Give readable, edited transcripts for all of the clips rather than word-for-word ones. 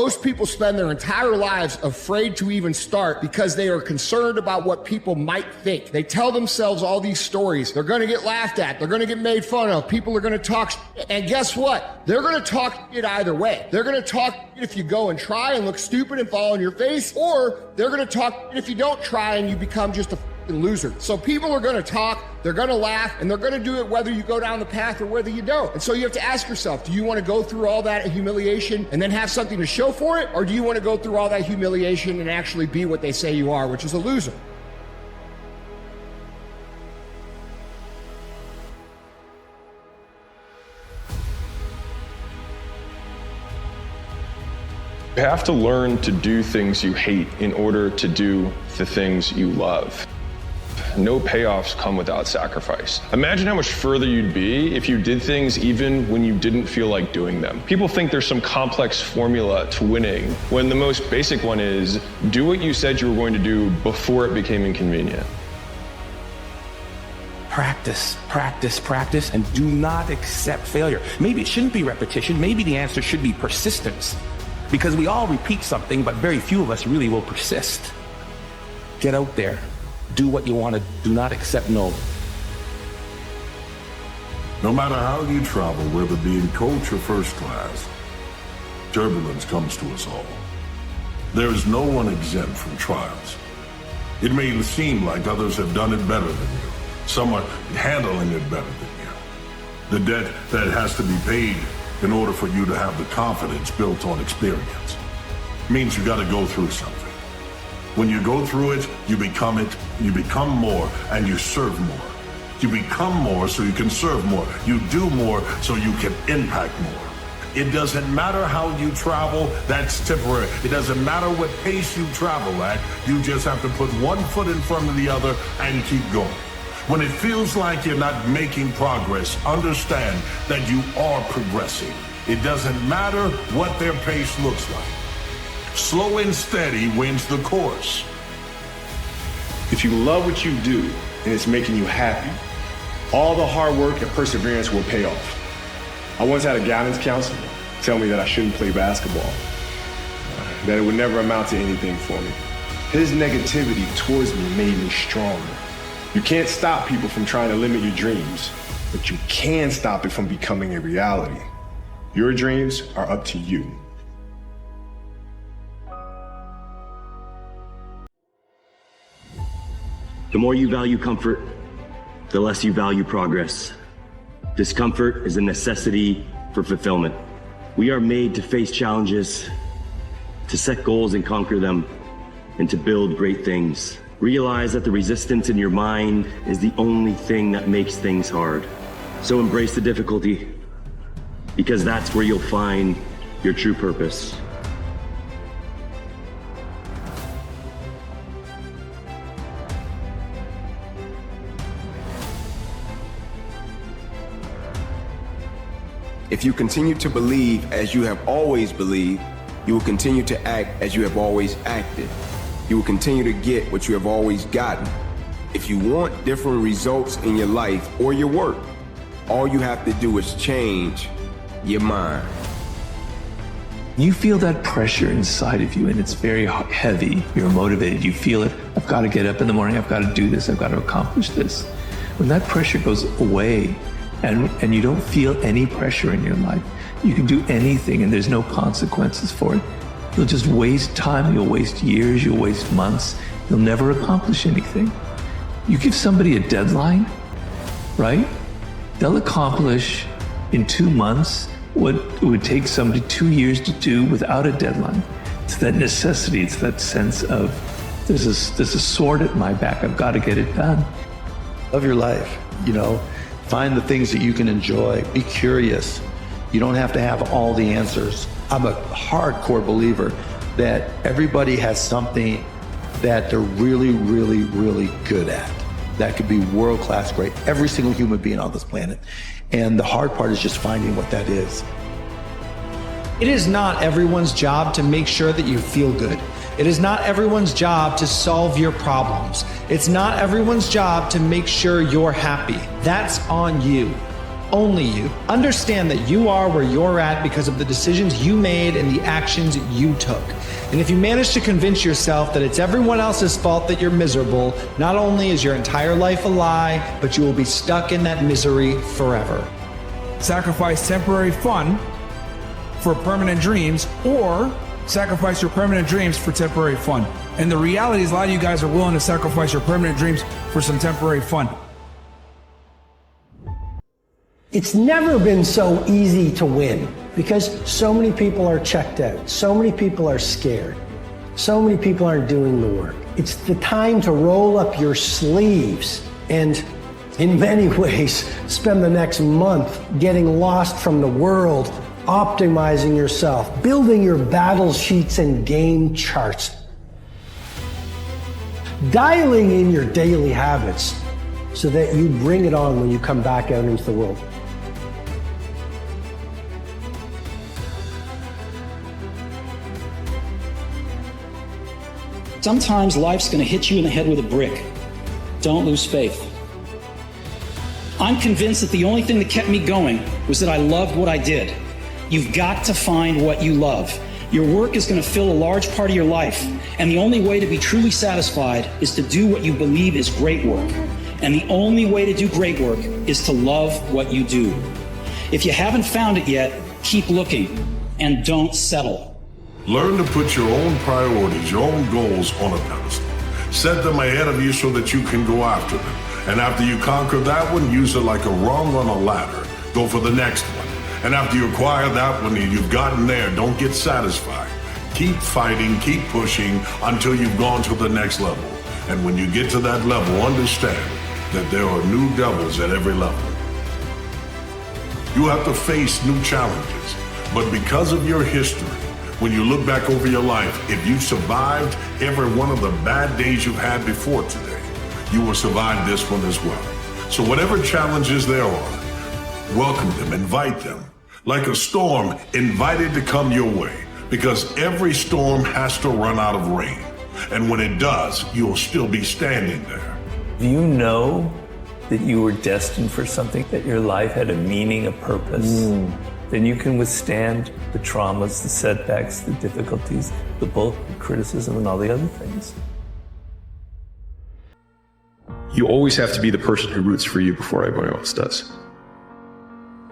Most people spend their entire lives afraid to even start because they are concerned about what people might think. They tell themselves all these stories. They're going to get laughed at. They're going to get made fun of. People are going to talk shit. And guess what? They're going to talk shit either way. They're going to talk shit if you go and try and look stupid and fall on your face, or they're going to talk shit if you don't try and you become just a loser. So people are going to talk, they're going to laugh, and they're going to do it whether you go down the path or whether you don't. And so you have to ask yourself, do you want to go through all that humiliation and then have something to show for it? Or do you want to go through all that humiliation and actually be what they say you are, which is a loser? You have to learn to do things you hate in order to do the things you love. No payoffs come without sacrifice. Imagine how much further you'd be if you did things even when you didn't feel like doing them. People think there's some complex formula to winning, when the most basic one is do what you said you were going to do before it became inconvenient. Practice, practice, practice, and do not accept failure. Maybe it shouldn't be repetition. Maybe the answer should be persistence. Because we all repeat something, but very few of us really will persist. Get out there. Do what you want to. Do not accept no. No matter how you travel, whether it be in coach or first class, turbulence comes to us all. There is no one exempt from trials. It may seem like others have done it better than you. Some are handling it better than you. The debt that has to be paid in order for you to have the confidence built on experience means you got to go through something. When you go through it, you become more, and you serve more. You become more so you can serve more. You do more so you can impact more. It doesn't matter how you travel, that's temporary. It doesn't matter what pace you travel at, you just have to put one foot in front of the other and keep going. When it feels like you're not making progress, understand that you are progressing. It doesn't matter what their pace looks like. Slow and steady wins the course. If you love what you do and it's making you happy, all the hard work and perseverance will pay off. I once had a guidance counselor tell me that I shouldn't play basketball, that it would never amount to anything for me. His negativity towards me made me stronger. You can't stop people from trying to limit your dreams, but you can stop it from becoming a reality. Your dreams are up to you. The more you value comfort, the less you value progress. Discomfort is a necessity for fulfillment. We are made to face challenges, to set goals and conquer them, and to build great things. Realize that the resistance in your mind is the only thing that makes things hard. So embrace the difficulty, because that's where you'll find your true purpose. If you continue to believe as you have always believed, you will continue to act as you have always acted. You will continue to get what you have always gotten. If you want different results in your life or your work, all you have to do is change your mind. You feel that pressure inside of you and it's very heavy. You're motivated. You feel it. I've got to get up in the morning. I've got to do this. I've got to accomplish this. When that pressure goes away and you don't feel any pressure in your life, you can do anything and there's no consequences for it. You'll just waste time. You'll waste years. You'll waste months. You'll never accomplish anything. You give somebody a deadline, right? They'll accomplish in 2 months what it would take somebody 2 years to do without a deadline. It's that necessity. It's that sense of there's a sword at my back. I've got to get it done. Love your life, find the things that you can enjoy. Be curious. You don't have to have all the answers. I'm a hardcore believer that everybody has something that they're really, really, really good at. That could be world-class great. Every single human being on this planet. And the hard part is just finding what that is. It is not everyone's job to make sure that you feel good. It is not everyone's job to solve your problems. It's not everyone's job to make sure you're happy. That's on you. only you. Understand that you are where you're at because of the decisions you made and the actions you took. And if you manage to convince yourself that it's everyone else's fault that you're miserable, not only is your entire life a lie, but you will be stuck in that misery forever. Sacrifice temporary fun for permanent dreams, or sacrifice your permanent dreams for temporary fun. And the reality is a lot of you guys are willing to sacrifice your permanent dreams for some temporary fun. It's never been so easy to win because so many people are checked out. So many people are scared. So many people aren't doing the work. It's the time to roll up your sleeves and, in many ways, spend the next month getting lost from the world, optimizing yourself, building your battle sheets and game charts, dialing in your daily habits so that you bring it on when you come back out into the world. Sometimes life's going to hit you in the head with a brick. Don't lose faith. I'm convinced that the only thing that kept me going was that I loved what I did. You've got to find what you love. Your work is going to fill a large part of your life, and the only way to be truly satisfied is to do what you believe is great work. And the only way to do great work is to love what you do. If you haven't found it yet, keep looking and don't settle. Learn to put your own priorities, your own goals on a pedestal. Set them ahead of you so that you can go after them. And after you conquer that one, use it like a rung on a ladder. Go for the next one. And after you acquire that one and you've gotten there, don't get satisfied. Keep fighting, keep pushing until you've gone to the next level. And when you get to that level, understand that there are new devils at every level. You have to face new challenges. But because of your history, when you look back over your life, if you survived every one of the bad days you've had before today, you will survive this one as well. So whatever challenges there are, welcome them, invite them. Like a storm, invited to come your way. Because every storm has to run out of rain. And when it does, you'll still be standing there. Do you know that you were destined for something, that your life had a meaning, a purpose? Then you can withstand the traumas, the setbacks, the difficulties, the bulk, the criticism, and all the other things. You always have to be the person who roots for you before everyone else does.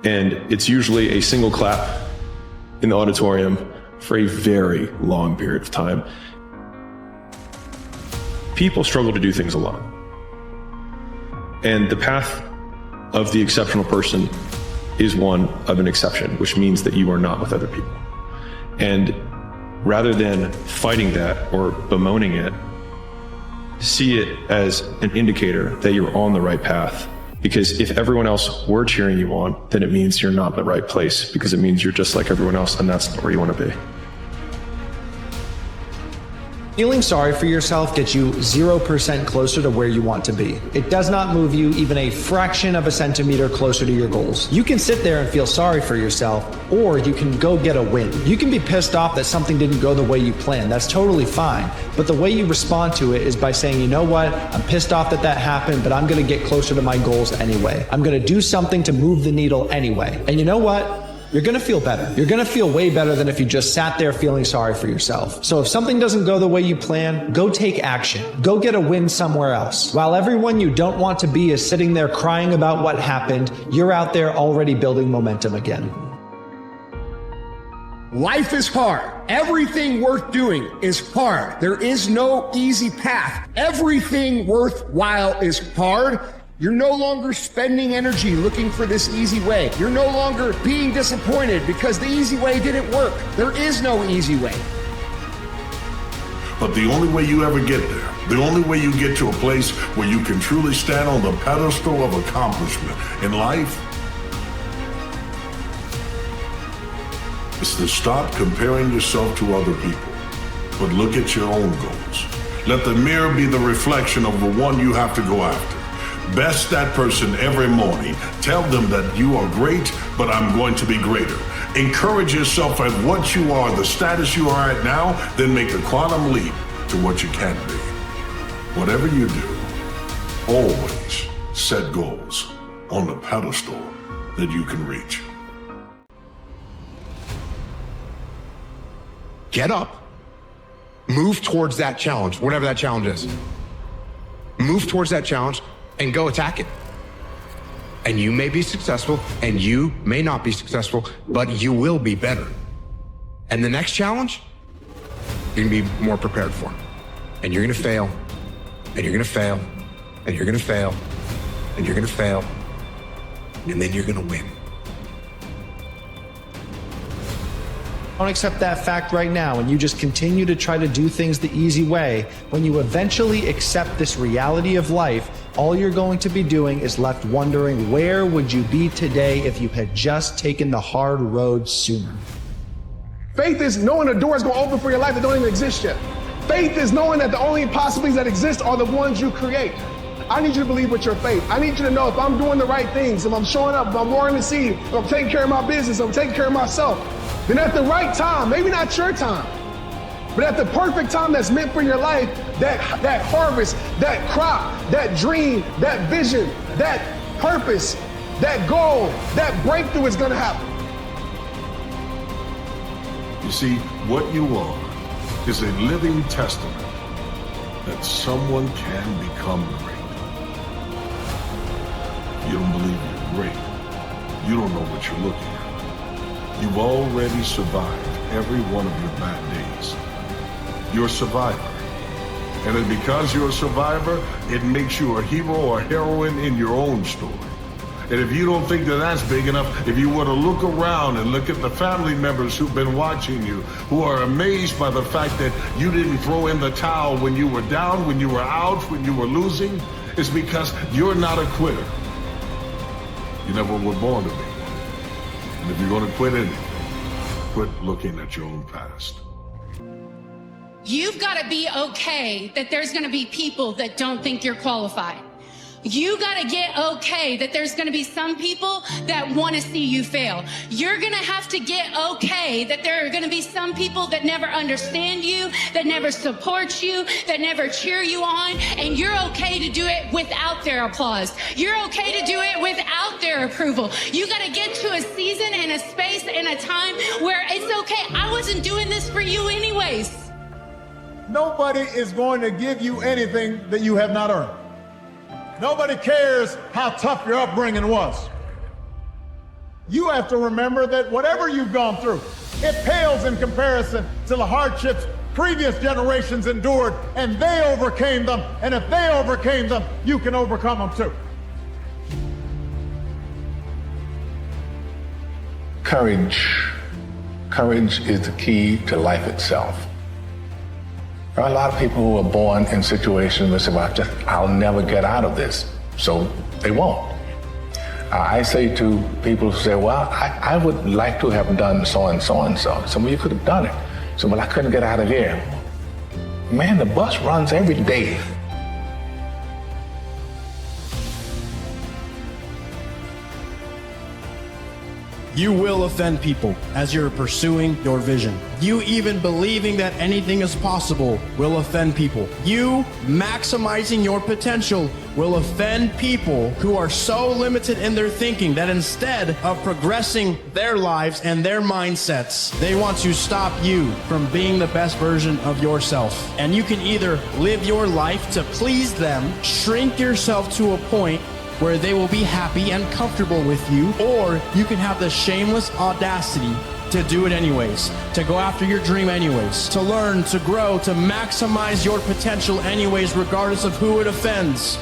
And it's usually a single clap in the auditorium for a very long period of time. People struggle to do things alone. And the path of the exceptional person is one of an exception, which means that you are not with other people. And rather than fighting that or bemoaning it, see it as an indicator that you're on the right path. Because if everyone else were cheering you on, then it means you're not in the right place, because it means you're just like everyone else, and that's not where you want to be. Feeling sorry for yourself gets you 0% closer to where you want to be. It does not move you even a fraction of a centimeter closer to your goals. You can sit there and feel sorry for yourself, or you can go get a win. You can be pissed off that something didn't go the way you planned. That's totally fine. But the way you respond to it is by saying, you know what? I'm pissed off that that happened, but I'm going to get closer to my goals anyway. I'm going to do something to move the needle anyway. And you know what? You're going to feel better. You're going to feel way better than if you just sat there feeling sorry for yourself. So if something doesn't go the way you plan, go take action. Go get a win somewhere else. While everyone you don't want to be is sitting there crying about what happened, you're out there already building momentum again. Life is hard. Everything worth doing is hard. There is no easy path. Everything worthwhile is hard. You're no longer spending energy looking for this easy way. You're no longer being disappointed because the easy way didn't work. There is no easy way. But the only way you ever get there, the only way you get to a place where you can truly stand on the pedestal of accomplishment in life, is to stop comparing yourself to other people, but look at your own goals. Let the mirror be the reflection of the one you have to go after. Best that person every morning. Tell them that you are great, but I'm going to be greater. Encourage yourself at what you are, the status you are at now, then make the quantum leap to what you can be. Whatever you do, always set goals on the pedestal that you can reach. Get up, move towards that challenge, whatever that challenge is. Move towards that challenge and go attack it. And you may be successful and you may not be successful, but you will be better. And the next challenge, you're gonna be more prepared for. And you're gonna fail, and you're gonna fail, and you're gonna fail, and you're gonna fail, and then you're gonna win. Don't accept that fact right now and you just continue to try to do things the easy way. When you eventually accept this reality of life, all you're going to be doing is left wondering, where would you be today if you had just taken the hard road sooner? Faith is knowing a door is going to open for your life that don't even exist yet. Faith is knowing that the only possibilities that exist are the ones you create. I need you to believe with your faith. I need you to know if I'm doing the right things, if I'm showing up, if I'm watering the seed, if I'm taking care of my business, if I'm taking care of myself, then at the right time, maybe not your time, but at the perfect time that's meant for your life, that harvest, that crop, that dream, that vision, that purpose, that goal, that breakthrough is going to happen. You see, what you are is a living testament that someone can become great. If you don't believe you're great, you don't know what you're looking at. You've already survived every one of your bad days. You're a survivor. And then because you're a survivor, it makes you a hero or heroine in your own story. And if you don't think that that's big enough, if you were to look around and look at the family members who've been watching you, who are amazed by the fact that you didn't throw in the towel when you were down, when you were out, when you were losing, it's because you're not a quitter. You never were born to be one. And if you're going to quit anything, quit looking at your own past. You've got to be okay that there's going to be people that don't think you're qualified. You got to get okay that there's going to be some people that want to see you fail. You're going to have to get okay that there are going to be some people that never understand you, that never support you, that never cheer you on, and you're okay to do it without their applause. You're okay to do it without their approval. You got to get to a season and a space and a time where it's okay. I wasn't doing this for you anyways. Nobody is going to give you anything that you have not earned. Nobody cares how tough your upbringing was. You have to remember that whatever you've gone through, it pales in comparison to the hardships previous generations endured, and they overcame them. And if they overcame them, you can overcome them too. Courage. Courage is the key to life itself. There are a lot of people who are born in situations where they say, well, I'll never get out of this, so they won't. I say to people who say, well, I would like to have done so and so and so. Some of you could have done it. So, well, I couldn't get out of here. Man, the bus runs every day. You will offend people as you're pursuing your vision. You even believing that anything is possible will offend people. You maximizing your potential will offend people who are so limited in their thinking that instead of progressing their lives and their mindsets, they want to stop you from being the best version of yourself. And you can either live your life to please them, shrink yourself to a point where they will be happy and comfortable with you, or you can have the shameless audacity to do it anyways, to go after your dream anyways, to learn, to grow, to maximize your potential anyways, regardless of who it offends.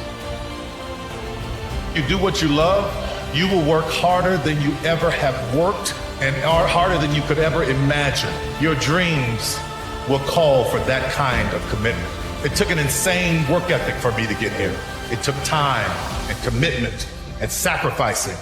You do what you love, you will work harder than you ever have worked and harder than you could ever imagine. Your dreams will call for that kind of commitment. It took an insane work ethic for me to get here. It took time and commitment and sacrificing.